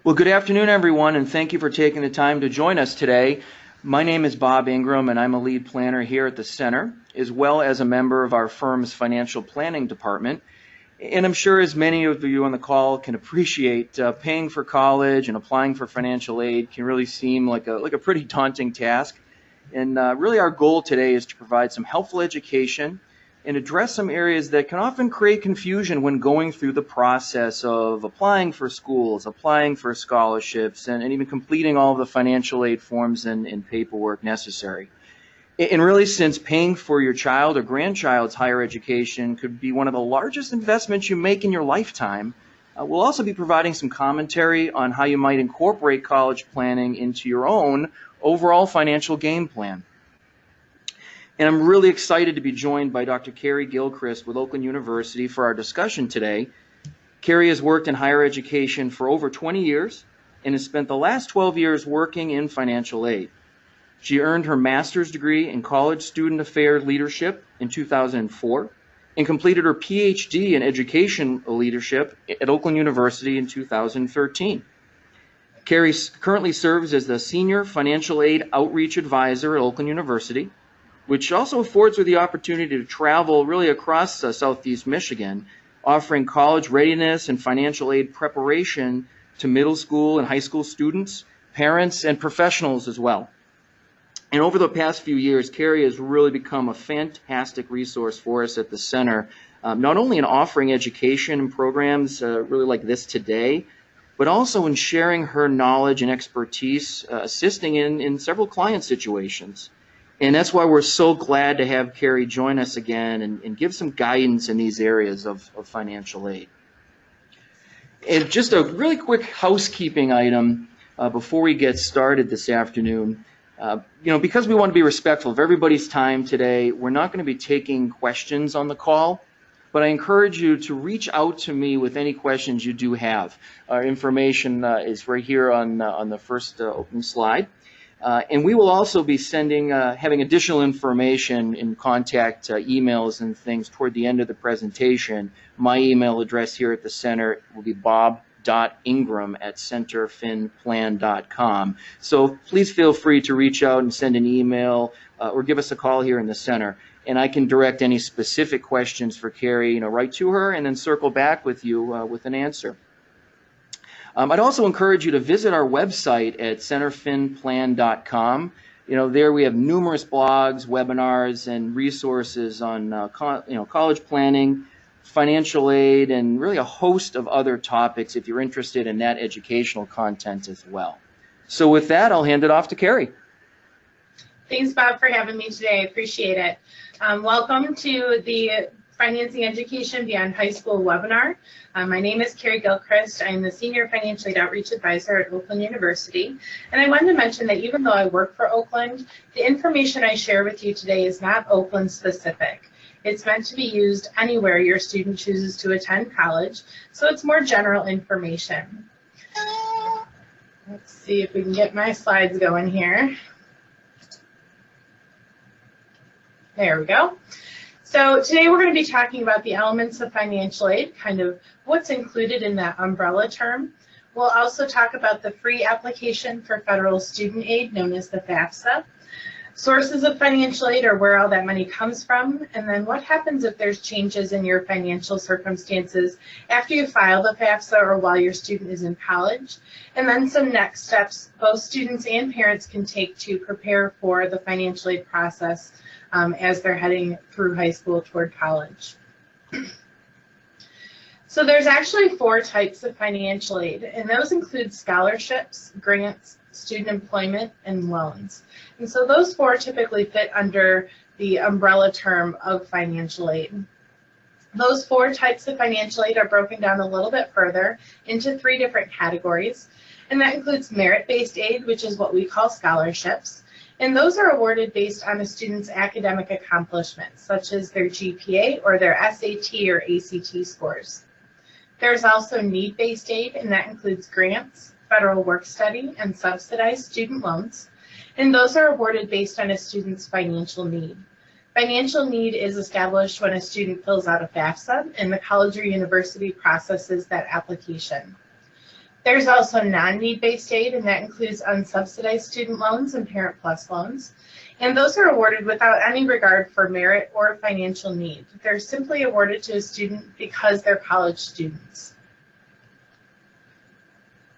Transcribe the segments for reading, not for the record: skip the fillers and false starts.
Well, good afternoon, everyone, and thank you for taking the time to join us today. My name is Bob Ingram, and I'm a lead planner here at the Center, as well as a member of our firm's financial planning department. And I'm sure as many of you on the call can appreciate, paying for college and applying for financial aid can really seem like a pretty daunting task. And really our goal today is to provide some helpful education and address some areas that can often create confusion when going through the process of applying for schools, applying for scholarships, and even completing all of the financial aid forms and paperwork necessary. And really, since paying for your child or grandchild's higher education could be one of the largest investments you make in your lifetime, we'll also be providing some commentary on how you might incorporate college planning into your own overall financial game plan. And I'm really excited to be joined by Dr. Carrie Gilchrist with Oakland University for our discussion today. Carrie has worked in higher education for over 20 years and has spent the last 12 years working in financial aid. She earned her master's degree in college student affairs leadership in 2004 and completed her Ph.D. in education leadership at Oakland University in 2013. Carrie currently serves as the Senior Financial Aid Outreach Advisor at Oakland University, which also affords her the opportunity to travel really across Southeast Michigan, offering college readiness and financial aid preparation to middle school and high school students, parents, and professionals as well. And over the past few years, Carrie has really become a fantastic resource for us at the Center, not only in offering education and programs really like this today, but also in sharing her knowledge and expertise, assisting in several client situations. And that's why we're so glad to have Carrie join us again and give some guidance in these areas of financial aid. And just a really quick housekeeping item before we get started this afternoon. Because we want to be respectful of everybody's time today, we're not going to be taking questions on the call, but I encourage you to reach out to me with any questions you do have. Our information is right here on the first open slide. And we will also be having additional information in contact emails and things toward the end of the presentation. My email address here at the Center will be bob.ingram@centerfinplan.com. So please feel free to reach out and send an email or give us a call here in the Center. And I can direct any specific questions for Carrie, right to her and then circle back with you with an answer. I'd also encourage you to visit our website at centerfinplan.com. There we have numerous blogs, webinars, and resources on college planning, financial aid, and really a host of other topics if you're interested in that educational content as well. So with that, I'll hand it off to Carrie. Thanks, Bob, for having me today. I appreciate it. Welcome to the Financing Education Beyond High School webinar. My name is Carrie Gilchrist. I'm the Senior Financial Aid Outreach Advisor at Oakland University. And I wanted to mention that even though I work for Oakland, the information I share with you today is not Oakland specific. It's meant to be used anywhere your student chooses to attend college, so it's more general information. Let's see if we can get my slides going here. There we go. So today we're going to be talking about the elements of financial aid, kind of what's included in that umbrella term. We'll also talk about the free application for federal student aid, known as the FAFSA, sources of financial aid, or where all that money comes from, and then what happens if there's changes in your financial circumstances after you file the FAFSA or while your student is in college, and then some next steps both students and parents can take to prepare for the financial aid process as they're heading through high school toward college. So there's actually 4 types of financial aid, and those include scholarships, grants, student employment, and loans. And so those 4 typically fit under the umbrella term of financial aid. Those 4 types of financial aid are broken down a little bit further into 3 different categories, and that includes merit-based aid, which is what we call scholarships. And those are awarded based on a student's academic accomplishments, such as their GPA or their SAT or ACT scores. There's also need-based aid, and that includes grants, federal work-study, and subsidized student loans. And those are awarded based on a student's financial need. Financial need is established when a student fills out a FAFSA, and the college or university processes that application. There's also non-need-based aid, and that includes unsubsidized student loans and Parent Plus loans. And those are awarded without any regard for merit or financial need. They're simply awarded to a student because they're college students.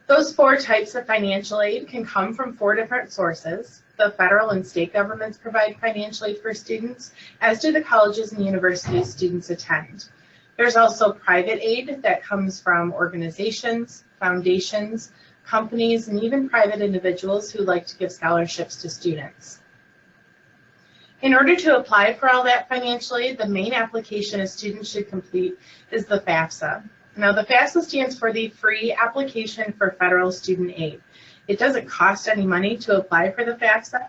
Those 4 types of financial aid can come from 4 different sources. The federal and state governments provide financial aid for students, as do the colleges and universities students attend. There's also private aid that comes from organizations, foundations, companies, and even private individuals who like to give scholarships to students. In order to apply for all that financial aid, the main application a student should complete is the FAFSA. Now, the FAFSA stands for the Free Application for Federal Student Aid. It doesn't cost any money to apply for the FAFSA.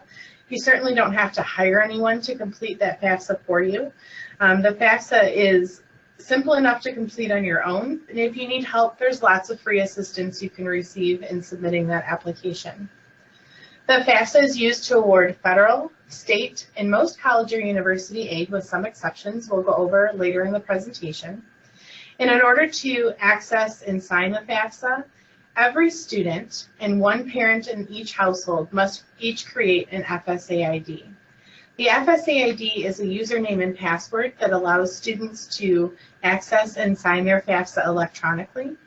You certainly don't have to hire anyone to complete that FAFSA for you. The FAFSA is simple enough to complete on your own, and if you need help, there's lots of free assistance you can receive in submitting that application. The FAFSA is used to award federal, state, and most college or university aid, with some exceptions we'll go over later in the presentation. And in order to access and sign the FAFSA, every student and one parent in each household must each create an FSA ID. The FSA ID is a username and password that allows students to access and sign their FAFSA electronically.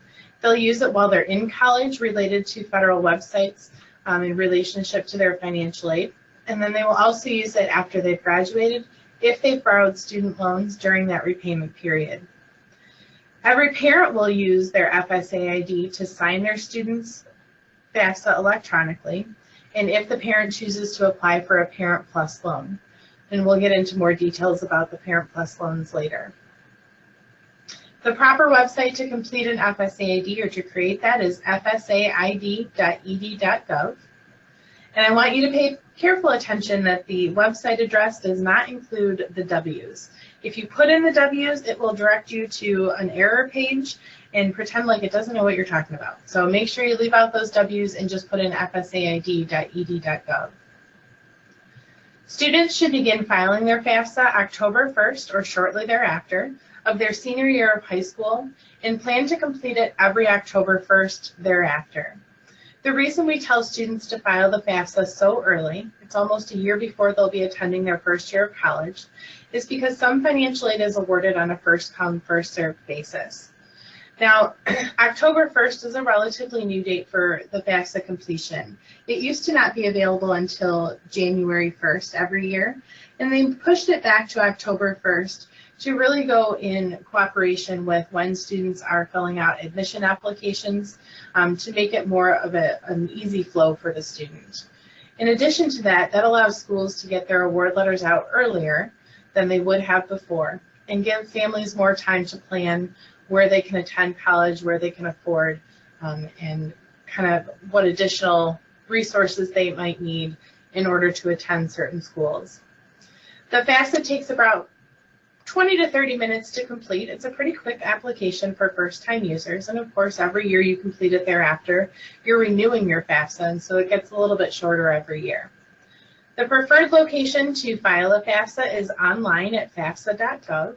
They'll use it while they're in college, related to federal websites in relationship to their financial aid. And then they will also use it after they've graduated if they've borrowed student loans during that repayment period. Every parent will use their FSA ID to sign their students' FAFSA electronically, and if the parent chooses to apply for a Parent Plus loan. And we'll get into more details about the Parent Plus loans later. The proper website to complete an FSA ID or to create that is fsaid.ed.gov. And I want you to pay careful attention that the website address does not include the W's. If you put in the W's, it will direct you to an error page and pretend like it doesn't know what you're talking about. So make sure you leave out those W's and just put in fsaid.ed.gov. Students should begin filing their FAFSA October 1st or shortly thereafter of their senior year of high school and plan to complete it every October 1st thereafter. The reason we tell students to file the FAFSA so early, it's almost a year before they'll be attending their first year of college, is because some financial aid is awarded on a first-come, first-served basis. Now, October 1st is a relatively new date for the FAFSA completion. It used to not be available until January 1st every year, and they pushed it back to October 1st to really go in cooperation with when students are filling out admission applications to make it more of an easy flow for the student. In addition to that, that allows schools to get their award letters out earlier than they would have before and give families more time to plan where they can attend college, where they can afford, and kind of what additional resources they might need in order to attend certain schools. The FAFSA takes about 20 to 30 minutes to complete. It's a pretty quick application for first-time users, and of course every year you complete it thereafter, you're renewing your FAFSA, and so it gets a little bit shorter every year. The preferred location to file a FAFSA is online at fafsa.gov,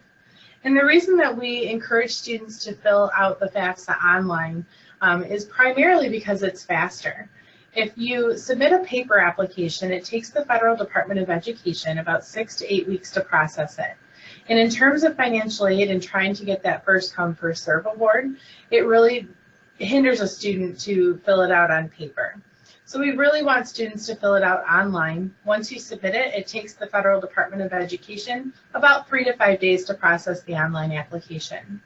and the reason that we encourage students to fill out the FAFSA online is primarily because it's faster. If you submit a paper application, it takes the Federal Department of Education about 6 to 8 weeks to process it. And in terms of financial aid and trying to get that first come, first serve award, it really hinders a student to fill it out on paper. So we really want students to fill it out online. Once you submit it, it takes the Federal Department of Education about 3 to 5 days to process the online application.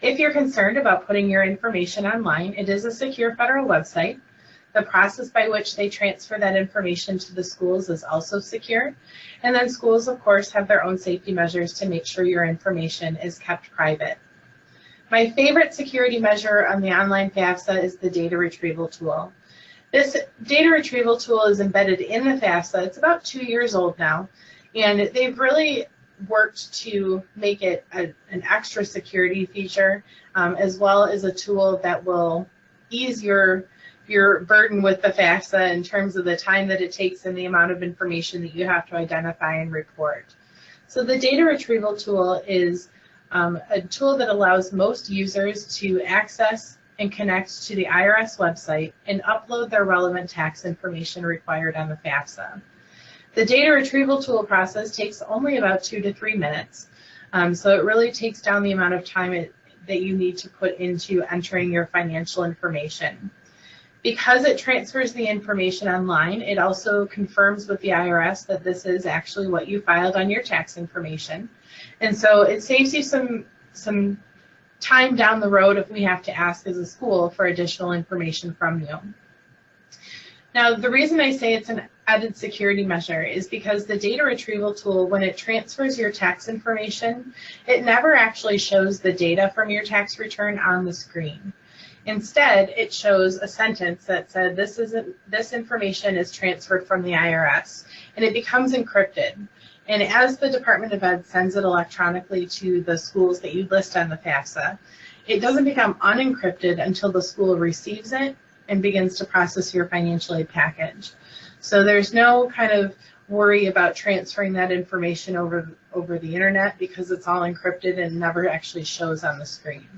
If you're concerned about putting your information online, it is a secure federal website. The process by which they transfer that information to the schools is also secure. And then schools, of course, have their own safety measures to make sure your information is kept private. My favorite security measure on the online FAFSA is the data retrieval tool. This data retrieval tool is embedded in the FAFSA. It's about 2 years old now, and they've really worked to make it an extra security feature, as well as a tool that will ease your burden with the FAFSA in terms of the time that it takes and the amount of information that you have to identify and report. So the data retrieval tool is a tool that allows most users to access and connect to the IRS website and upload their relevant tax information required on the FAFSA. The data retrieval tool process takes only about 2 to 3 minutes, so it really takes down the amount of time that you need to put into entering your financial information. Because it transfers the information online, it also confirms with the IRS that this is actually what you filed on your tax information. And so it saves you some time down the road if we have to ask as a school for additional information from you. Now, the reason I say it's an added security measure is because the data retrieval tool, when it transfers your tax information, it never actually shows the data from your tax return on the screen. Instead, it shows a sentence that said this information is transferred from the IRS, and it becomes encrypted. And as the Department of Ed sends it electronically to the schools that you list on the FAFSA, it doesn't become unencrypted until the school receives it and begins to process your financial aid package. So there's no kind of worry about transferring that information over the internet because it's all encrypted and never actually shows on the screen.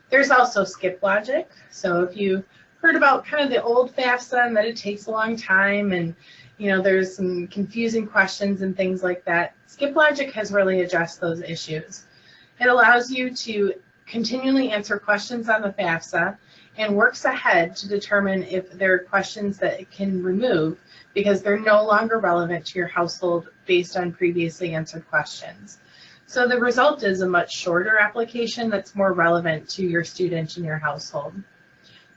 There's also skip logic. So if you heard about kind of the old FAFSA and that it takes a long time and there's some confusing questions and things like that, skip logic has really addressed those issues. It allows you to continually answer questions on the FAFSA and works ahead to determine if there are questions that it can remove because they're no longer relevant to your household based on previously answered questions. So the result is a much shorter application that's more relevant to your student and your household.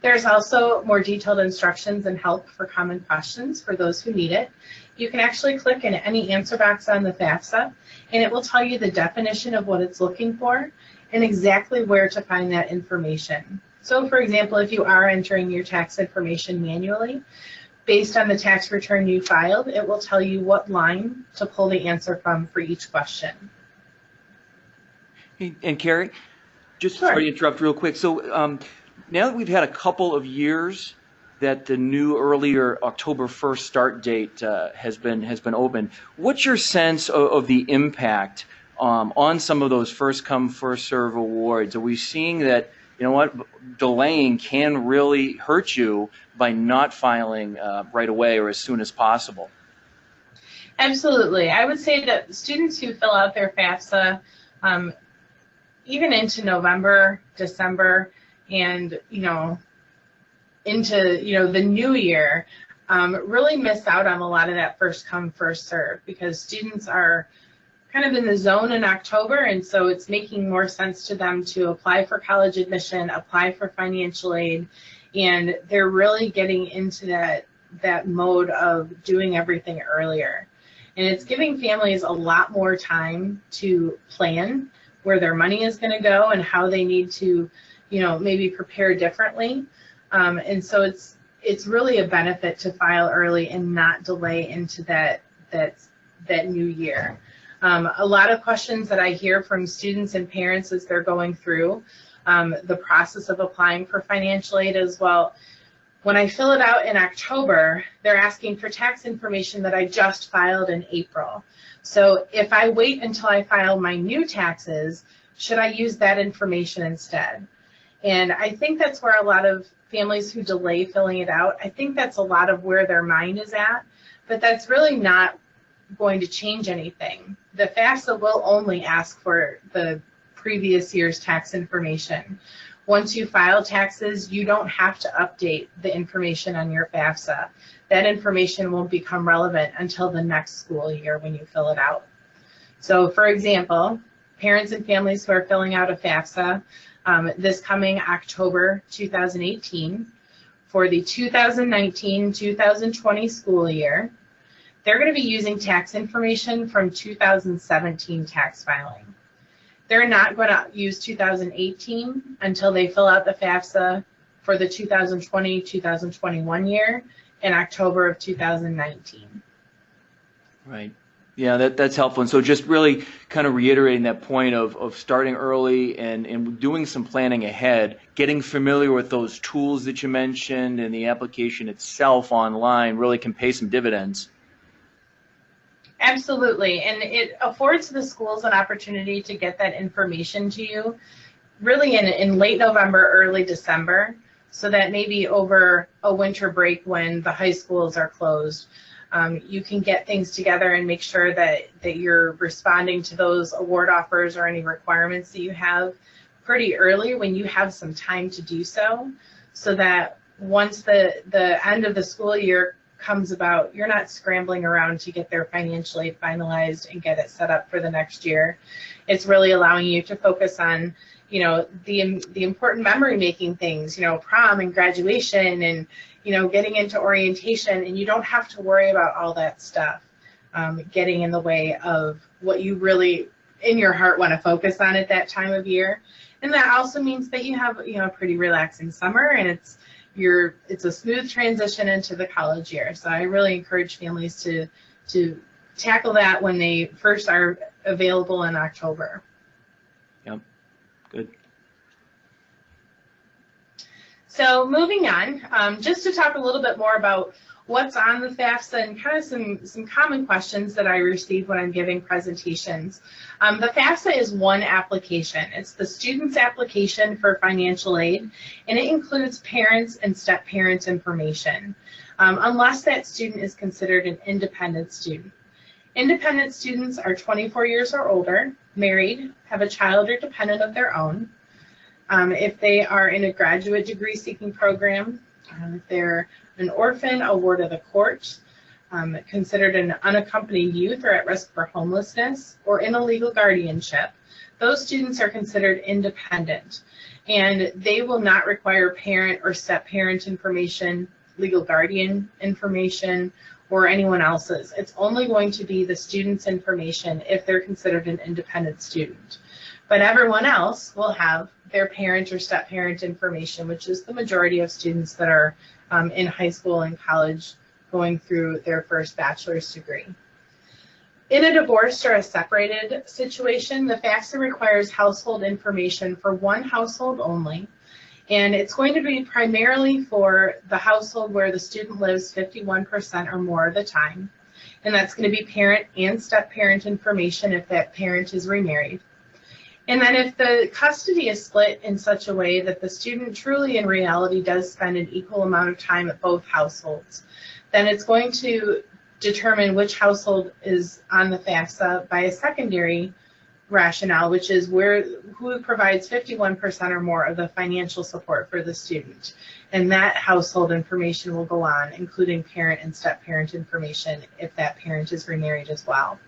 There's also more detailed instructions and help for common questions for those who need it. You can actually click in any answer box on the FAFSA and it will tell you the definition of what it's looking for and exactly where to find that information. So for example, if you are entering your tax information manually, based on the tax return you filed, it will tell you what line to pull the answer from for each question. And Carrie, just Sure. sorry to interrupt real quick. So now that we've had a couple of years that the new earlier October 1st start date has been open, what's your sense of the impact on some of those first come first serve awards? Are we seeing that delaying can really hurt you by not filing right away or as soon as possible? Absolutely. I would say that students who fill out their FAFSA even into November, December, and into the new year, really miss out on a lot of that first come first serve because students are kind of in the zone in October, and so it's making more sense to them to apply for college admission, apply for financial aid, and they're really getting into that mode of doing everything earlier. And it's giving families a lot more time to plan where their money is going to go and how they need to, maybe prepare differently. And so it's really a benefit to file early and not delay into that new year. A lot of questions that I hear from students and parents as they're going through the process of applying for financial aid as well. When I fill it out in October, they're asking for tax information that I just filed in April. So if I wait until I file my new taxes, should I use that information instead? And I think that's where a lot of families who delay filling it out, I think that's a lot of where their mind is at, but that's really not going to change anything. The FAFSA will only ask for the previous year's tax information. Once you file taxes, you don't have to update the information on your FAFSA. That information won't become relevant until the next school year when you fill it out. So for example, parents and families who are filling out a FAFSA this coming October 2018 for the 2019-2020 school year, they're going to be using tax information from 2017 tax filing. They're not going to use 2018 until they fill out the FAFSA for the 2020-2021 year in October of 2019. Right. Yeah, that's helpful. And so just really kind of reiterating that point of starting early and doing some planning ahead, getting familiar with those tools that you mentioned and the application itself online really can pay some dividends. Absolutely, and it affords the schools an opportunity to get that information to you really in late November, early December, so that maybe over a winter break when the high schools are closed, you can get things together and make sure that you're responding to those award offers or any requirements that you have pretty early when you have some time to do so, so that once the end of the school year comes about, you're not scrambling around to get their financial aid finalized and get it set up for the next year. It's really allowing you to focus on, you know, the important memory making things, you know, prom and graduation and, you know, getting into orientation, and you don't have to worry about all that stuff getting in the way of what you really in your heart want to focus on at that time of year. And that also means that you have, you know, a pretty relaxing summer, and it's a smooth transition into the college year. So I really encourage families to tackle that when they first are available in October. Yep, good. So moving on, just to talk a little bit more about what's on the FAFSA and kind of some common questions that I receive when I'm giving presentations. The FAFSA is one application. It's the student's application for financial aid, and it includes parents and step-parent information, unless that student is considered an independent student. Independent students are 24 years or older, married, have a child or dependent of their own. If they are in a graduate degree seeking program, if they're an orphan, a ward of the court, considered an unaccompanied youth or at risk for homelessness, or in a legal guardianship, those students are considered independent, and they will not require parent or step-parent information, legal guardian information, or anyone else's. It's only going to be the student's information if they're considered an independent student. But everyone else will have their parent or step-parent information, which is the majority of students that are in high school and college going through their first bachelor's degree. In a divorced or a separated situation, the FAFSA requires household information for one household only, and it's going to be primarily for the household where the student lives 51% or more of the time, and that's going to be parent and step-parent information if that parent is remarried. And then if the custody is split in such a way that the student truly in reality does spend an equal amount of time at both households, then it's going to determine which household is on the FAFSA by a secondary rationale, which is who provides 51% or more of the financial support for the student. And that household information will go on, including parent and step-parent information if that parent is remarried as well.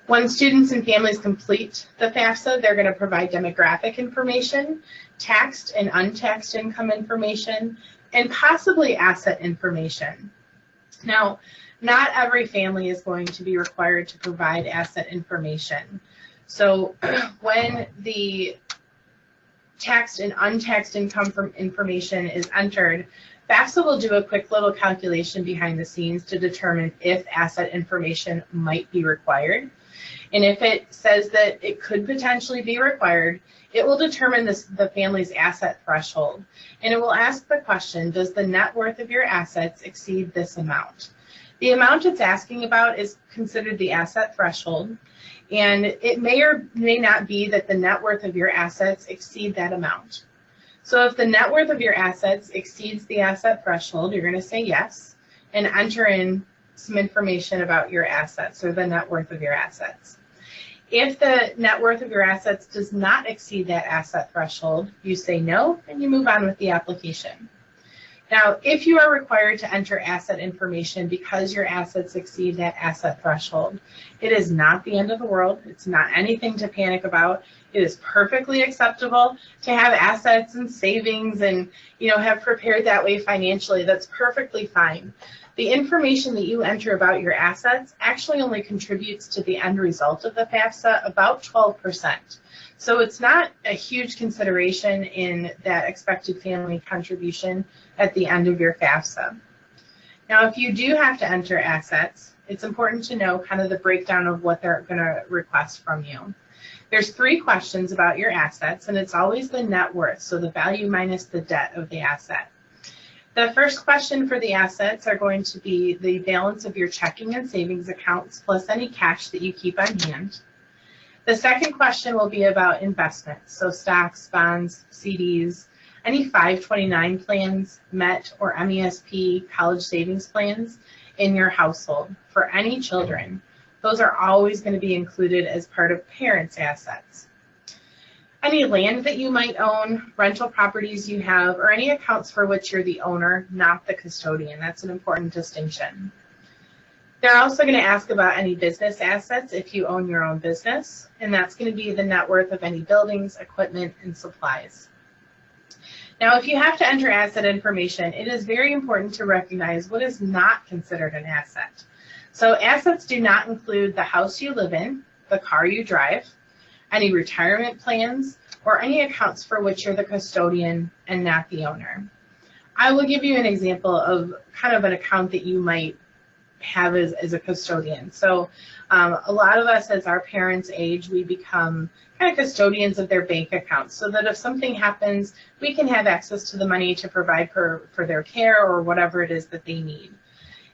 When students and families complete the FAFSA, they're going to provide demographic information, taxed and untaxed income information, and possibly asset information. Now, not every family is going to be required to provide asset information. So when the taxed and untaxed income information is entered, FAFSA will do a quick little calculation behind the scenes to determine if asset information might be required. And if it says that it could potentially be required, it will determine the family's asset threshold. And it will ask the question, does the net worth of your assets exceed this amount? The amount it's asking about is considered the asset threshold. And it may or may not be that the net worth of your assets exceed that amount. So if the net worth of your assets exceeds the asset threshold, you're going to say yes and enter in some information about your assets or the net worth of your assets. If the net worth of your assets does not exceed that asset threshold, you say no and you move on with the application. Now, if you are required to enter asset information because your assets exceed that asset threshold, it is not the end of the world. It's not anything to panic about. It is perfectly acceptable to have assets and savings and, have prepared that way financially. That's perfectly fine. The information that you enter about your assets actually only contributes to the end result of the FAFSA about 12%. So it's not a huge consideration in that expected family contribution at the end of your FAFSA. Now, if you do have to enter assets, it's important to know kind of the breakdown of what they're going to request from you. There's 3 questions about your assets, and it's always the net worth, so the value minus the debt of the asset. The first question for the assets are going to be the balance of your checking and savings accounts plus any cash that you keep on hand. The second question will be about investments, so stocks, bonds, CDs, any 529 plans, MET or MESP college savings plans in your household for any children. Those are always going to be included as part of parents' assets. Any land that you might own, rental properties you have, or any accounts for which you're the owner, not the custodian. That's an important distinction. They're also going to ask about any business assets if you own your own business, and that's going to be the net worth of any buildings, equipment, and supplies. Now, if you have to enter asset information, it is very important to recognize what is not considered an asset. So assets do not include the house you live in, the car you drive, any retirement plans, or any accounts for which you're the custodian and not the owner. I will give you an example of kind of an account that you might have as a custodian. So a lot of us, as our parents age, we become kind of custodians of their bank accounts so that if something happens, we can have access to the money to provide for their care or whatever it is that they need.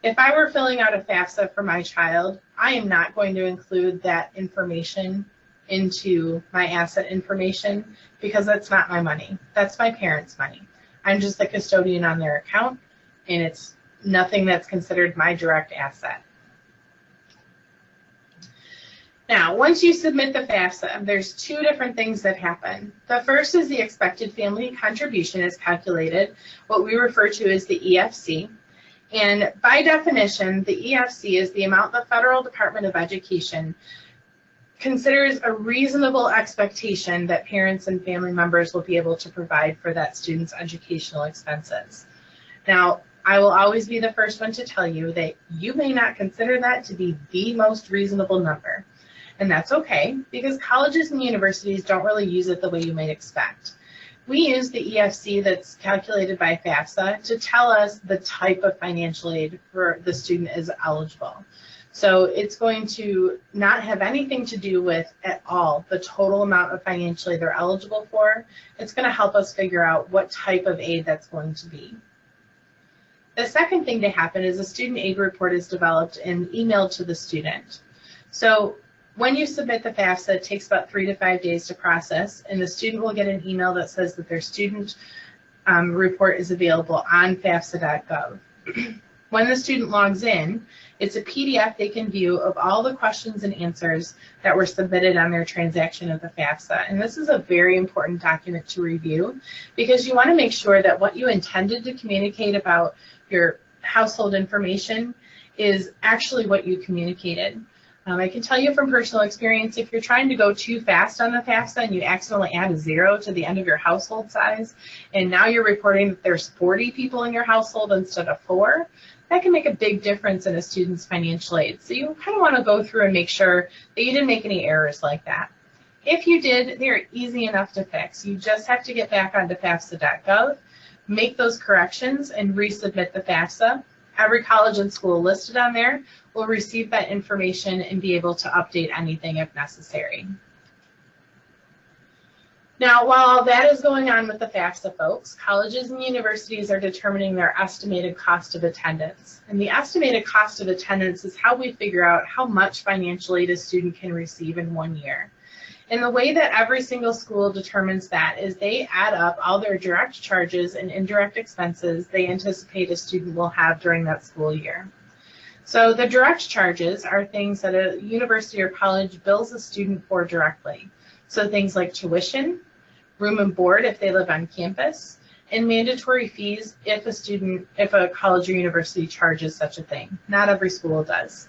If I were filling out a FAFSA for my child, I am not going to include that information into my asset information because that's not my money. That's my parents' money. I'm just the custodian on their account, and it's nothing that's considered my direct asset. Now, once you submit the FAFSA, there's two different things that happen. The first is the expected family contribution is calculated, what we refer to as the EFC. And by definition, the EFC is the amount the Federal Department of Education considers a reasonable expectation that parents and family members will be able to provide for that student's educational expenses. Now, I will always be the first one to tell you that you may not consider that to be the most reasonable number. And that's okay, because colleges and universities don't really use it the way you might expect. We use the EFC that's calculated by FAFSA to tell us the type of financial aid for the student is eligible. So it's going to not have anything to do with at all the total amount of financial aid they're eligible for. It's going to help us figure out what type of aid that's going to be. The second thing to happen is a student aid report is developed and emailed to the student. So when you submit the FAFSA, it takes about 3 to 5 days to process, and the student will get an email that says that their student report is available on FAFSA.gov. When the student logs in, it's a PDF they can view of all the questions and answers that were submitted on their transaction of the FAFSA. And this is a very important document to review because you want to make sure that what you intended to communicate about your household information is actually what you communicated. I can tell you from personal experience, if you're trying to go too fast on the FAFSA and you accidentally add a 0 to the end of your household size, and now you're reporting that there's 40 people in your household instead of 4, that can make a big difference in a student's financial aid. So you kind of want to go through and make sure that you didn't make any errors like that. If you did, they're easy enough to fix. You just have to get back onto FAFSA.gov, make those corrections, and resubmit the FAFSA. Every college and school listed on there will receive that information and be able to update anything if necessary. Now, while all that is going on with the FAFSA folks, colleges and universities are determining their estimated cost of attendance. And the estimated cost of attendance is how we figure out how much financial aid a student can receive in 1 year. And the way that every single school determines that is they add up all their direct charges and indirect expenses they anticipate a student will have during that school year. So the direct charges are things that a university or college bills a student for directly. So things like tuition, room and board if they live on campus, and mandatory fees if a college or university charges such a thing. Not every school does.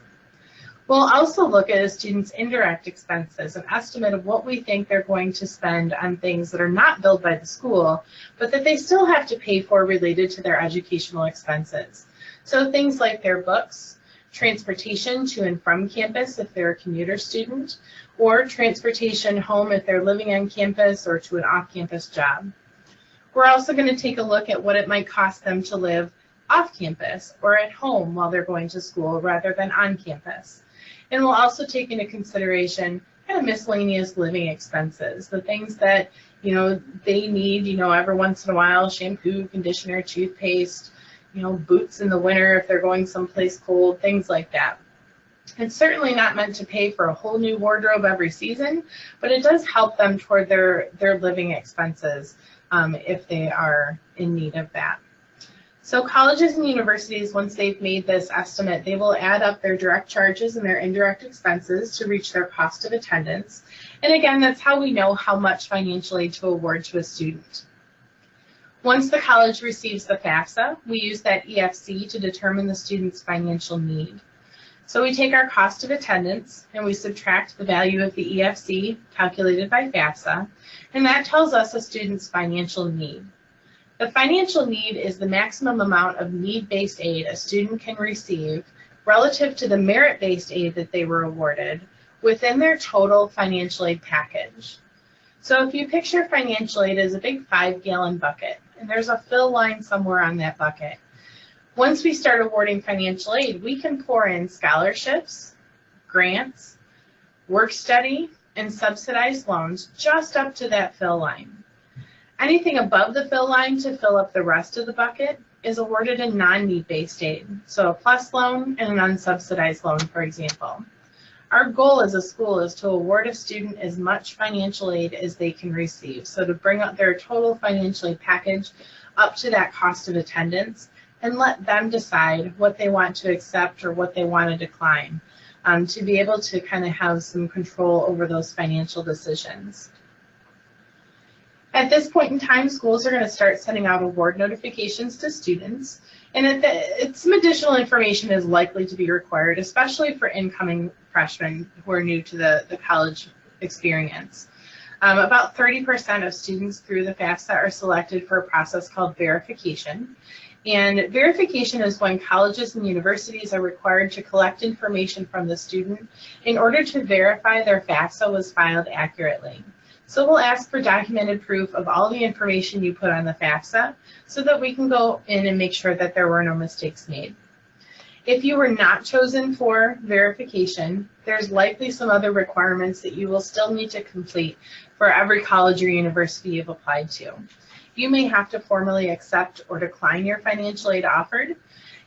We'll also look at a student's indirect expenses, an estimate of what we think they're going to spend on things that are not billed by the school, but that they still have to pay for related to their educational expenses. So things like their books, transportation to and from campus if they're a commuter student, or transportation home if they're living on campus or to an off-campus job. We're also going to take a look at what it might cost them to live off campus or at home while they're going to school rather than on campus. And we'll also take into consideration kind of miscellaneous living expenses, the things that, they need, every once in a while, shampoo, conditioner, toothpaste, boots in the winter if they're going someplace cold, things like that. It's certainly not meant to pay for a whole new wardrobe every season, but it does help them toward their living expenses if they are in need of that. So colleges and universities, once they've made this estimate, they will add up their direct charges and their indirect expenses to reach their cost of attendance. And again, that's how we know how much financial aid to award to a student. Once the college receives the FAFSA, we use that EFC to determine the student's financial need. So we take our cost of attendance and we subtract the value of the EFC calculated by FAFSA, and that tells us a student's financial need. The financial need is the maximum amount of need-based aid a student can receive relative to the merit-based aid that they were awarded within their total financial aid package. So if you picture financial aid as a big 5-gallon bucket, and there's a fill line somewhere on that bucket, once we start awarding financial aid, we can pour in scholarships, grants, work study, and subsidized loans just up to that fill line. Anything above the fill line to fill up the rest of the bucket is awarded a non-need-based aid, so a plus loan and an unsubsidized loan, for example. Our goal as a school is to award a student as much financial aid as they can receive, so to bring up their total financial aid package up to that cost of attendance and let them decide what they want to accept or what they want to decline, to be able to kind of have some control over those financial decisions. At this point in time, schools are going to start sending out award notifications to students, and some additional information is likely to be required, especially for incoming freshmen who are new to the college experience. About 30% of students through the FAFSA are selected for a process called verification. And verification is when colleges and universities are required to collect information from the student in order to verify their FAFSA was filed accurately. So we'll ask for documented proof of all the information you put on the FAFSA so that we can go in and make sure that there were no mistakes made. If you were not chosen for verification, there's likely some other requirements that you will still need to complete for every college or university you've applied to. You may have to formally accept or decline your financial aid offered.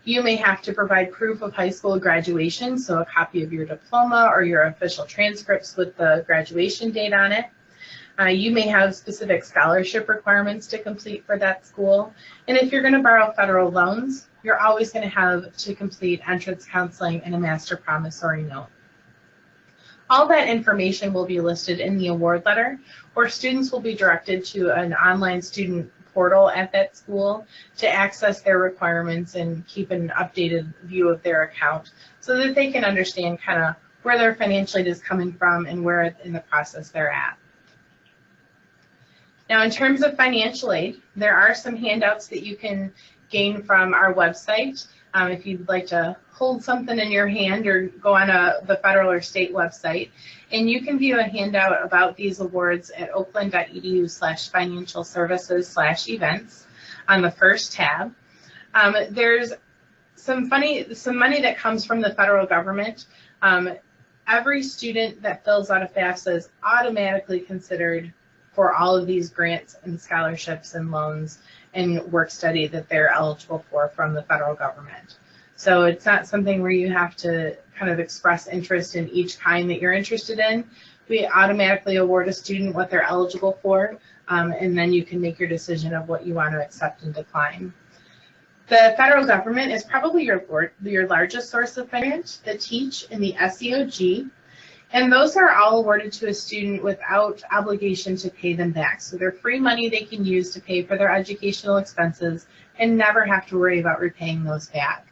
You may have to provide proof of high school graduation, so a copy of your diploma or your official transcripts with the graduation date on it. You may have specific scholarship requirements to complete for that school. And if you're going to borrow federal loans, you're always going to have to complete entrance counseling and a master promissory note. All that information will be listed in the award letter, or students will be directed to an online student portal at that school to access their requirements and keep an updated view of their account so that they can understand kind of where their financial aid is coming from and where in the process they're at. Now, in terms of financial aid, there are some handouts that you can gain from our website. If you'd like to hold something in your hand or go on the federal or state website, and you can view a handout about these awards at oakland.edu/financial services/events on the first tab. There's some money that comes from the federal government. Every student that fills out a FAFSA is automatically considered for all of these grants and scholarships and loans and work study that they're eligible for from the federal government. So it's not something where you have to kind of express interest in each kind that you're interested in. We automatically award a student what they're eligible for, and then you can make your decision of what you want to accept and decline. The federal government is probably your largest source of finance. The TEACH and the SEOG, and those are all awarded to a student without obligation to pay them back. So they're free money they can use to pay for their educational expenses and never have to worry about repaying those back.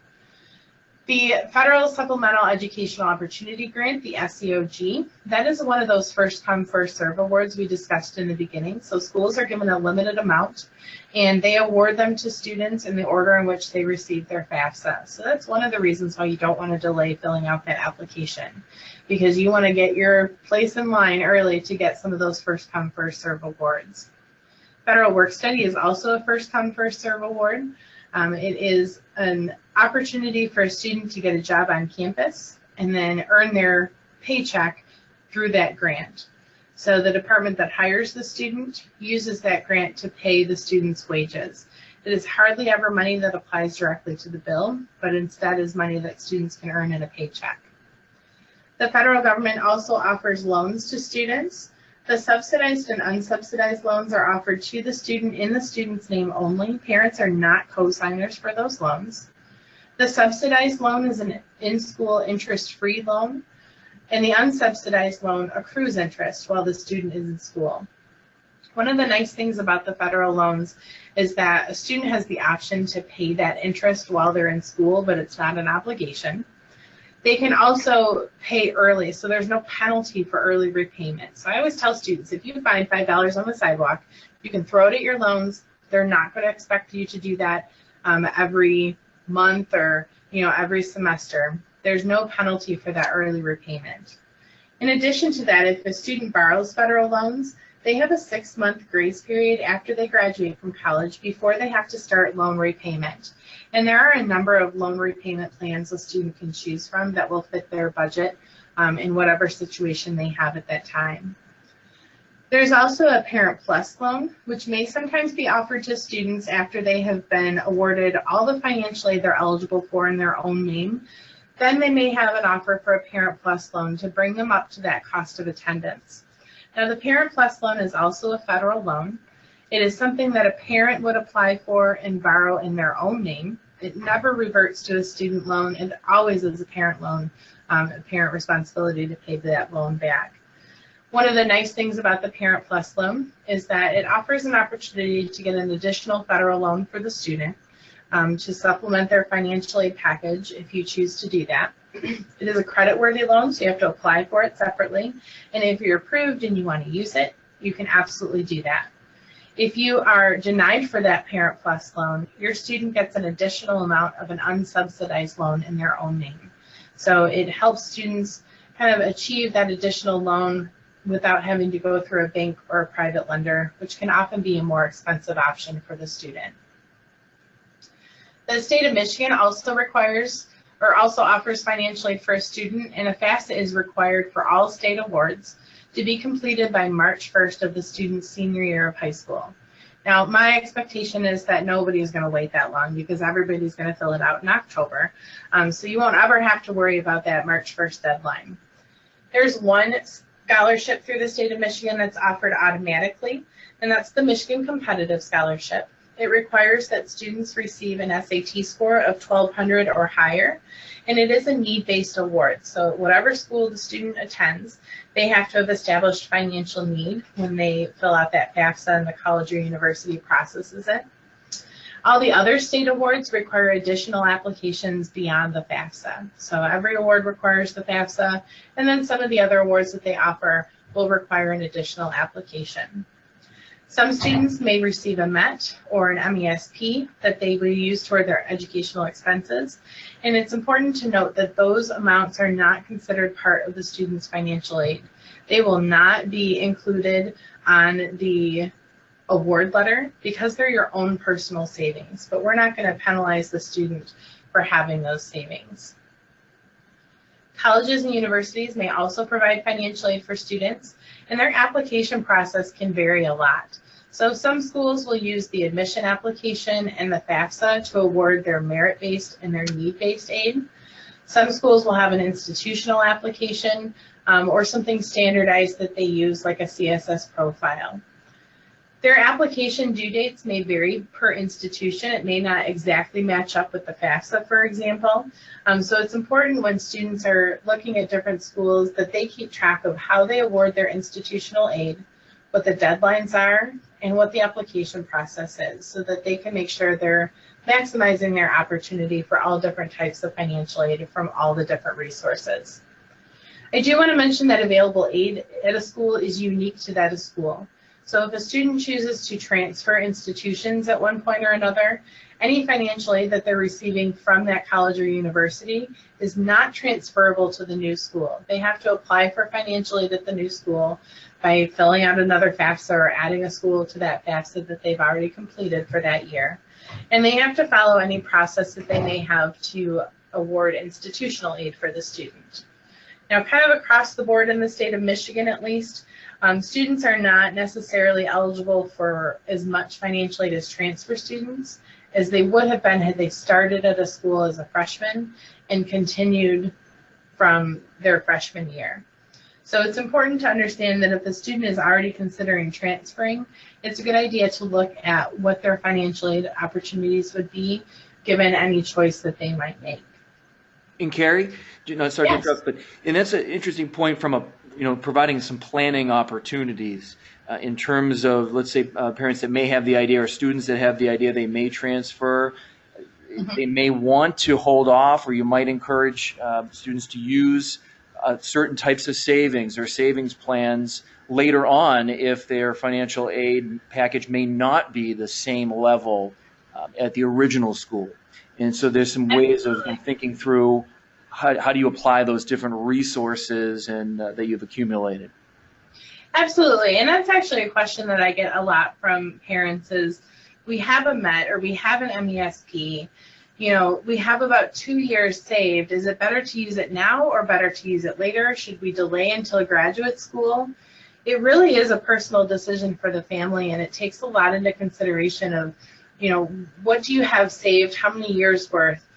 The Federal Supplemental Educational Opportunity Grant, the SEOG, that is one of those first come, first serve awards we discussed in the beginning. So schools are given a limited amount and they award them to students in the order in which they receive their FAFSA. So that's one of the reasons why you don't want to delay filling out that application, because you want to get your place in line early to get some of those first come, first serve awards. Federal Work Study is also a first come, first serve award. It is an opportunity for a student to get a job on campus and then earn their paycheck through that grant. So the department that hires the student uses that grant to pay the student's wages. It is hardly ever money that applies directly to the bill, but instead is money that students can earn in a paycheck. The federal government also offers loans to students. The subsidized and unsubsidized loans are offered to the student in the student's name only. Parents are not co-signers for those loans. The subsidized loan is an in-school interest-free loan, and the unsubsidized loan accrues interest while the student is in school. One of the nice things about the federal loans is that a student has the option to pay that interest while they're in school, but it's not an obligation. They can also pay early, so there's no penalty for early repayment. So I always tell students, if you find $5 on the sidewalk, you can throw it at your loans. They're not going to expect you to do that every month or every semester. There's no penalty for that early repayment. In addition to that, if a student borrows federal loans, they have a 6-month grace period after they graduate from college before they have to start loan repayment. And there are a number of loan repayment plans a student can choose from that will fit their budget in whatever situation they have at that time. There's also a Parent Plus loan, which may sometimes be offered to students after they have been awarded all the financial aid they're eligible for in their own name. Then they may have an offer for a Parent Plus loan to bring them up to that cost of attendance. Now, the Parent Plus loan is also a federal loan. It is something that a parent would apply for and borrow in their own name. It never reverts to a student loan. It always is a parent loan, a parent responsibility to pay that loan back. One of the nice things about the Parent Plus loan is that it offers an opportunity to get an additional federal loan for the student to supplement their financial aid package if you choose to do that. It is a credit-worthy loan, so you have to apply for it separately. And if you're approved and you want to use it, you can absolutely do that. If you are denied for that Parent Plus loan, your student gets an additional amount of an unsubsidized loan in their own name. So it helps students kind of achieve that additional loan without having to go through a bank or a private lender, which can often be a more expensive option for the student. The state of Michigan also offers financial aid for a student, and a FAFSA is required for all state awards to be completed by March 1st of the student's senior year of high school. Now, my expectation is that nobody is going to wait that long because everybody's going to fill it out in October. So you won't ever have to worry about that March 1st deadline. There's one scholarship through the state of Michigan that's offered automatically, and that's the Michigan Competitive Scholarship. It requires that students receive an SAT score of 1200 or higher, and it is a need-based award. So whatever school the student attends, they have to have established financial need when they fill out that FAFSA and the college or university processes it. All the other state awards require additional applications beyond the FAFSA. So every award requires the FAFSA, and then some of the other awards that they offer will require an additional application. Some students may receive a MET or an MESP that they will use toward their educational expenses, and it's important to note that those amounts are not considered part of the student's financial aid. They will not be included on the award letter because they're your own personal savings, but we're not going to penalize the student for having those savings. Colleges and universities may also provide financial aid for students, and their application process can vary a lot. So some schools will use the admission application and the FAFSA to award their merit-based and their need-based aid. Some schools will have an institutional application or something standardized that they use, like a CSS profile. Their application due dates may vary per institution. It may not exactly match up with the FAFSA, for example. So it's important when students are looking at different schools that they keep track of how they award their institutional aid, what the deadlines are, and what the application process is, so that they can make sure they're maximizing their opportunity for all different types of financial aid from all the different resources. I do want to mention that available aid at a school is unique to that school. So if a student chooses to transfer institutions at one point or another, any financial aid that they're receiving from that college or university is not transferable to the new school. They have to apply for financial aid at the new school by filling out another FAFSA or adding a school to that FAFSA that they've already completed for that year. And they have to follow any process that they may have to award institutional aid for the student. Now, kind of across the board in the state of Michigan at least, students are not necessarily eligible for as much financial aid as transfer students as they would have been had they started at a school as a freshman and continued from their freshman year. So it's important to understand that if the student is already considering transferring, it's a good idea to look at what their financial aid opportunities would be given any choice that they might make. And Carrie, sorry to interrupt, but that's an interesting point from providing some planning opportunities in terms of, let's say, parents that may have the idea or students that have the idea they may transfer. They may want to hold off, or you might encourage students to use certain types of savings or savings plans later on if their financial aid package may not be the same level at the original school. And so there's some ways of thinking through how do you apply those different resources and that you've accumulated. Absolutely, and that's actually a question that I get a lot from parents is, we have a MET or we have an MESP, we have about 2 years saved. Is it better to use it now or better to use it later? Should we delay until graduate school? It really is a personal decision for the family, and it takes a lot into consideration of, what do you have saved? How many years worth?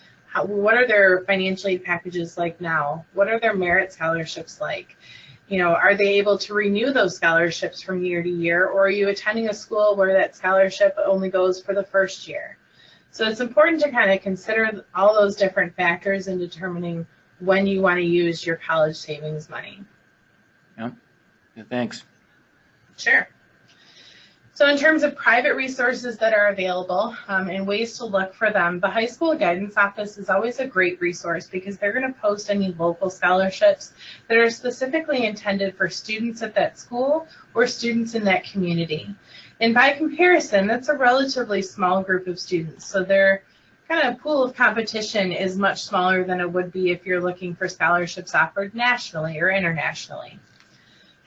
What are their financial aid packages like now? What are their merit scholarships like? Are they able to renew those scholarships from year to year, or are you attending a school where that scholarship only goes for the first year? So it's important to kind of consider all those different factors in determining when you want to use your college savings money. Yeah, thanks. Sure. So in terms of private resources that are available and ways to look for them, the high school guidance office is always a great resource because they're going to post any local scholarships that are specifically intended for students at that school or students in that community. And by comparison, that's a relatively small group of students. So their kind of pool of competition is much smaller than it would be if you're looking for scholarships offered nationally or internationally.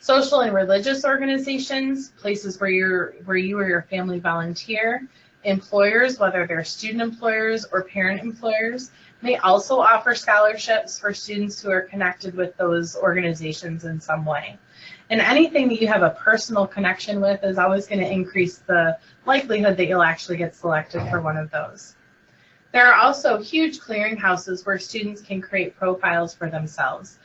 Social and religious organizations, places where you or your family volunteer, employers, whether they're student employers or parent employers, may also offer scholarships for students who are connected with those organizations in some way. And anything that you have a personal connection with is always going to increase the likelihood that you'll actually get selected for one of those. There are also huge clearinghouses where students can create profiles for themselves.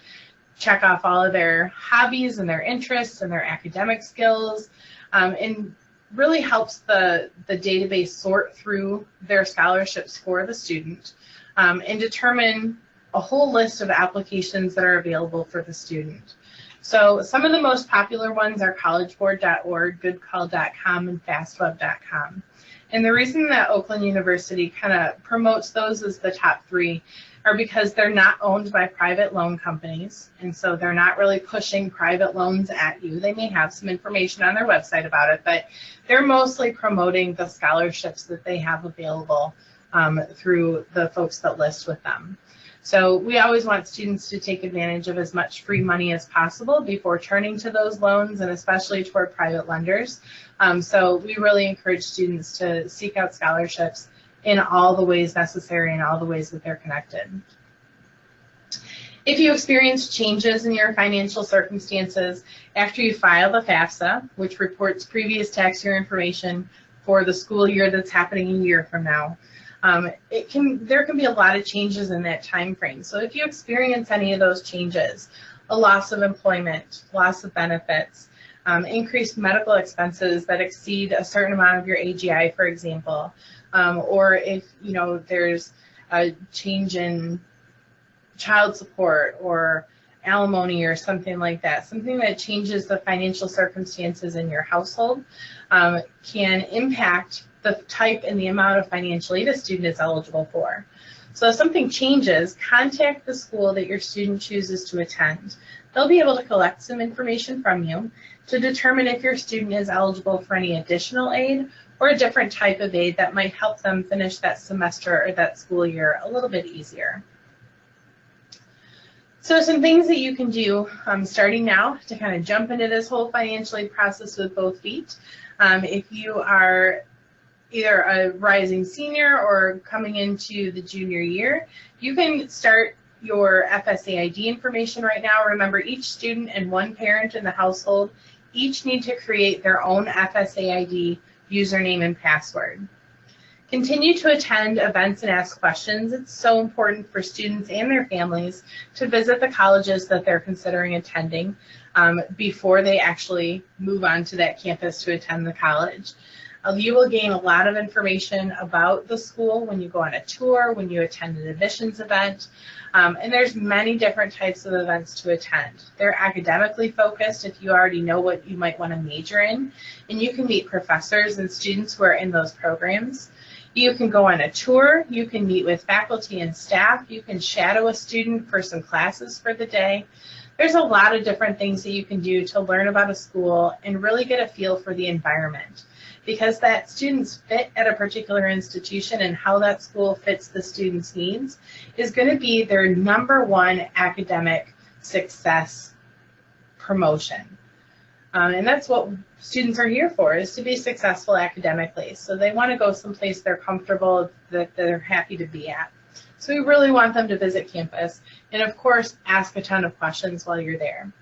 Check off all of their hobbies and their interests and their academic skills, and really helps the database sort through their scholarships for the student and determine a whole list of applications that are available for the student. So some of the most popular ones are collegeboard.org, goodcall.com, and fastweb.com. And the reason that Oakland University kind of promotes those as the top three are because they're not owned by private loan companies, and so they're not really pushing private loans at you. They may have some information on their website about it, but they're mostly promoting the scholarships that they have available through the folks that list with them. So we always want students to take advantage of as much free money as possible before turning to those loans, and especially toward private lenders. So we really encourage students to seek out scholarships in all the ways necessary and all the ways that they're connected. If you experience changes in your financial circumstances after you file the FAFSA, which reports previous tax year information for the school year that's happening a year from now, there can be a lot of changes in that time frame. So if you experience any of those changes, a loss of employment, loss of benefits, increased medical expenses that exceed a certain amount of your AGI, for example, or if there's a change in child support or alimony or something like that, something that changes the financial circumstances in your household, can impact the type and the amount of financial aid a student is eligible for. So if something changes, contact the school that your student chooses to attend. They'll be able to collect some information from you to determine if your student is eligible for any additional aid or a different type of aid that might help them finish that semester or that school year a little bit easier. So some things that you can do starting now to kind of jump into this whole financial aid process with both feet. If you are either a rising senior or coming into the junior year, you can start your FSA ID information right now. Remember, each student and one parent in the household each need to create their own FSA ID username and password. Continue to attend events and ask questions. It's so important for students and their families to visit the colleges that they're considering attending before they actually move on to that campus to attend the college. You will gain a lot of information about the school when you go on a tour, when you attend an admissions event, and there's many different types of events to attend. They're academically focused if you already know what you might want to major in, and you can meet professors and students who are in those programs. You can go on a tour, you can meet with faculty and staff, you can shadow a student for some classes for the day. There's a lot of different things that you can do to learn about a school and really get a feel for the environment, because that student's fit at a particular institution and how that school fits the student's needs is going to be their #1 academic success promotion. And that's what students are here for, is to be successful academically. So they want to go someplace they're comfortable, that they're happy to be at. So we really want them to visit campus and, of course, ask a ton of questions while you're there.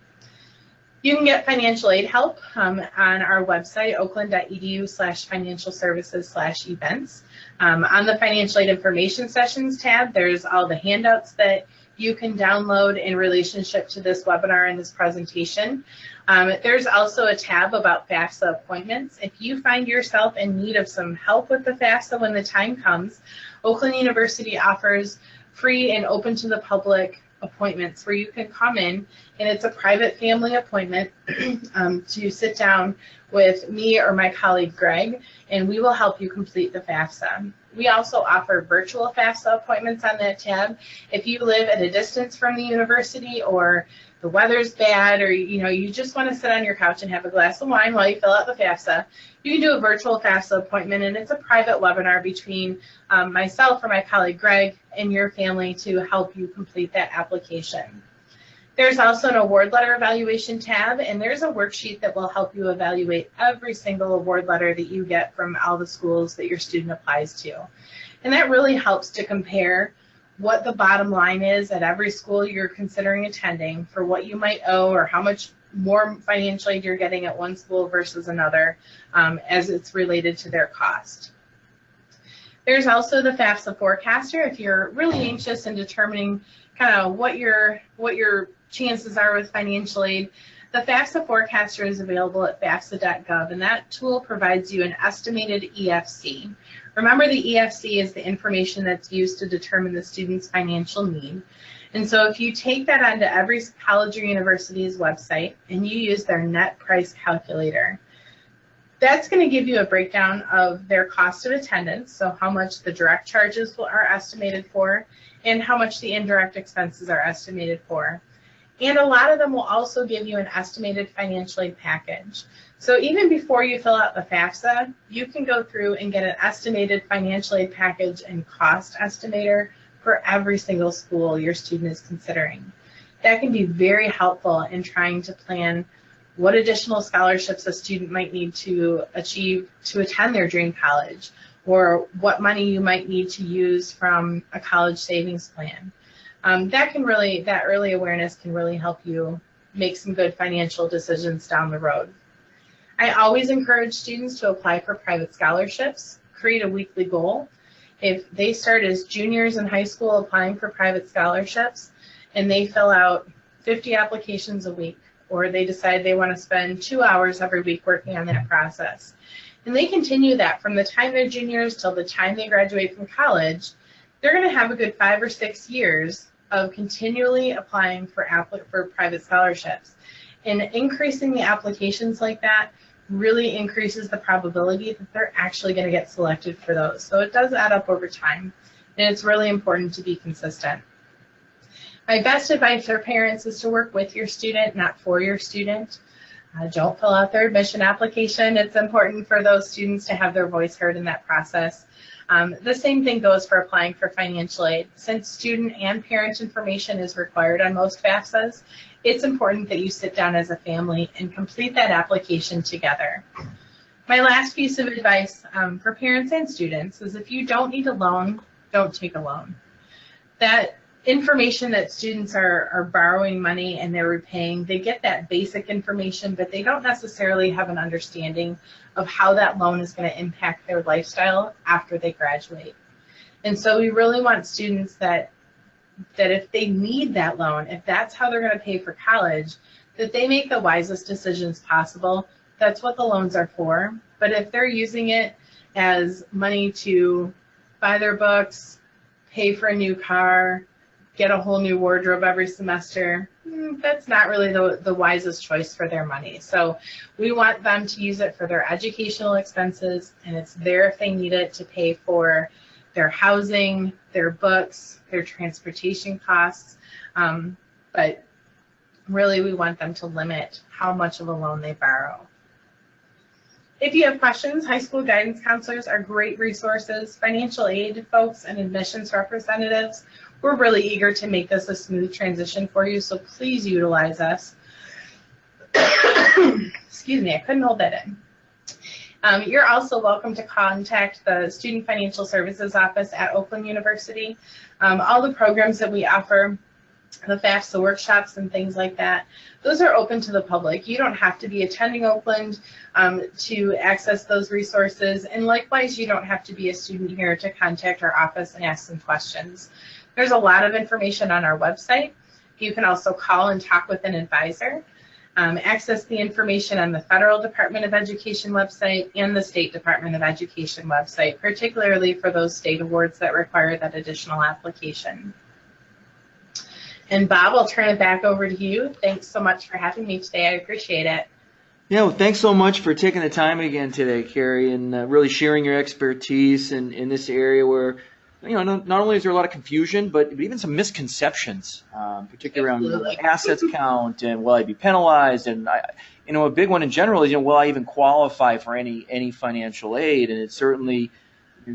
You can get financial aid help on our website, oakland.edu/financial services/events. On the financial aid information sessions tab, there's all the handouts that you can download in relationship to this webinar and this presentation. There's also a tab about FAFSA appointments. If you find yourself in need of some help with the FAFSA when the time comes, Oakland University offers free and open to the public appointments where you can come in, and it's a private family appointment to sit down with me or my colleague Greg, and we will help you complete the FAFSA. We also offer virtual FAFSA appointments on that tab. If you live at a distance from the university, or the weather's bad, or you just want to sit on your couch and have a glass of wine while you fill out the FAFSA, you can do a virtual FAFSA appointment, and it's a private webinar between myself or my colleague Greg and your family to help you complete that application. There's also an award letter evaluation tab, and there's a worksheet that will help you evaluate every single award letter that you get from all the schools that your student applies to. And that really helps to compare what the bottom line is at every school you're considering attending for what you might owe, or how much more financial aid you're getting at one school versus another as it's related to their cost. There's also the FAFSA forecaster if you're really anxious in determining kind of what your chances are with financial aid. The FAFSA forecaster is available at FAFSA.gov, and that tool provides you an estimated EFC. Remember, the EFC is the information that's used to determine the student's financial need. And so if you take that onto every college or university's website and you use their net price calculator, that's going to give you a breakdown of their cost of attendance, so how much the direct charges are estimated for and how much the indirect expenses are estimated for. And a lot of them will also give you an estimated financial aid package. So even before you fill out the FAFSA, you can go through and get an estimated financial aid package and cost estimator for every single school your student is considering. That can be very helpful in trying to plan what additional scholarships a student might need to achieve to attend their dream college, or what money you might need to use from a college savings plan. That early awareness can really help you make some good financial decisions down the road. I always encourage students to apply for private scholarships, create a weekly goal. If they start as juniors in high school applying for private scholarships and they fill out 50 applications a week, or they decide they want to spend 2 hours every week working on that process, and they continue that from the time they're juniors till the time they graduate from college, they're going to have a good 5 or 6 years of continually applying for private scholarships. And increasing the applications like that really increases the probability that they're actually going to get selected for those. So it does add up over time, and it's really important to be consistent. My best advice for parents is to work with your student, not for your student. Don't fill out their admission application. It's important for those students to have their voice heard in that process. The same thing goes for applying for financial aid. Since student and parent information is required on most FAFSAs, it's important that you sit down as a family and complete that application together. My last piece of advice for parents and students is, if you don't need a loan, don't take a loan. That information that students are borrowing money and they're repaying. They get that basic information, but they don't necessarily have an understanding of how that loan is going to impact their lifestyle after they graduate. And so we really want students that if they need that loan, if that's how they're going to pay for college, that they make the wisest decisions possible. That's what the loans are for. But if they're using it as money to buy their books, pay for a new car, get a whole new wardrobe every semester, that's not really the wisest choice for their money. So we want them to use it for their educational expenses, and it's there if they need it to pay for their housing, their books, their transportation costs. But really we want them to limit how much of a loan they borrow. If you have questions, high school guidance counselors are great resources. Financial aid folks and admissions representatives, we're really eager to make this a smooth transition for you, so please utilize us. Excuse me, I couldn't hold that in. You're also welcome to contact the Student Financial Services Office at Oakland University. All the programs that we offer, the FAFSA workshops and things like that, those are open to the public. You don't have to be attending Oakland to access those resources, and likewise you don't have to be a student here to contact our office and ask some questions. There's a lot of information on our website. You can also call and talk with an advisor. Access the information on the Federal Department of Education website and the State Department of Education website, particularly for those state awards that require that additional application. And Bob, I'll turn it back over to you. Thanks so much for having me today. I appreciate it. Yeah, well, thanks so much for taking the time again today, Carrie, and really sharing your expertise in this area where, not only is there a lot of confusion, but even some misconceptions, particularly around assets count and will I be penalized, and a big one in general is will I even qualify for any financial aid, and it's certainly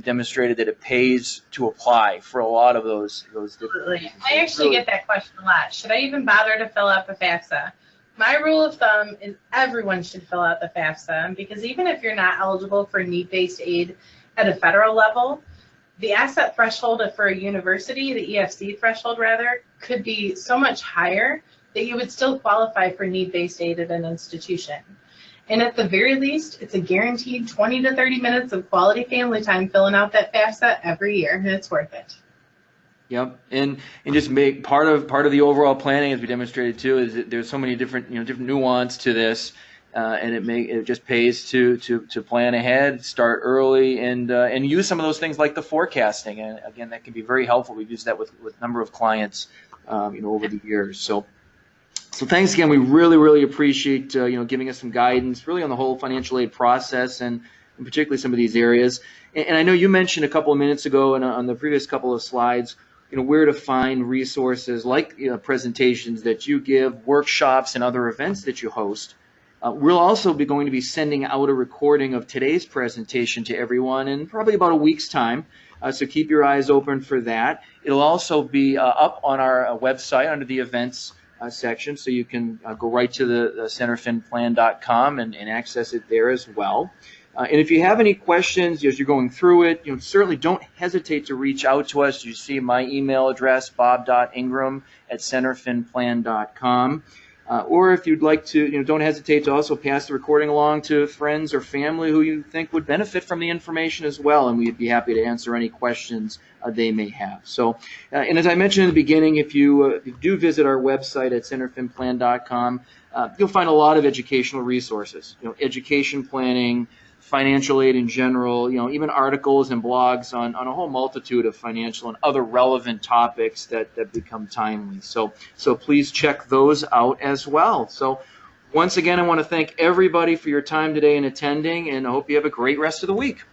demonstrated that it pays to apply for a lot of those Absolutely. I actually get that question a lot. Should I even bother to fill out the FAFSA? My rule of thumb is everyone should fill out the FAFSA, because even if you're not eligible for need-based aid at a federal level, the asset threshold for a university, the EFC threshold rather, could be so much higher that you would still qualify for need-based aid at an institution. And at the very least, it's a guaranteed 20 to 30 minutes of quality family time filling out that FAFSA every year, and it's worth it. Yep, and just make part of the overall planning, as we demonstrated too, is that there's so many different nuance to this, and it just pays to plan ahead, start early, and use some of those things like the forecasting. And again, that can be very helpful. We've used that with a number of clients, over the years. So thanks again. We really appreciate giving us some guidance, really on the whole financial aid process, and particularly some of these areas. And I know you mentioned a couple of minutes ago, and on the previous couple of slides, where to find resources like presentations that you give, workshops, and other events that you host. We'll also be going to be sending out a recording of today's presentation to everyone in probably about a week's time. So keep your eyes open for that. It'll also be up on our website under the events section, so you can go right to the centerfinplan.com and access it there as well. And if you have any questions as you're going through it, certainly don't hesitate to reach out to us. You see my email address, bob.ingram@centerfinplan.com. Or if you'd like to, don't hesitate to also pass the recording along to friends or family who you think would benefit from the information as well, and we'd be happy to answer any questions they may have. So, and as I mentioned in the beginning, if you do visit our website at centerfinplan.com, you'll find a lot of educational resources, education planning, financial aid in general, even articles and blogs on a whole multitude of financial and other relevant topics that become timely. So please check those out as well. So once again, I want to thank everybody for your time today in attending, and I hope you have a great rest of the week.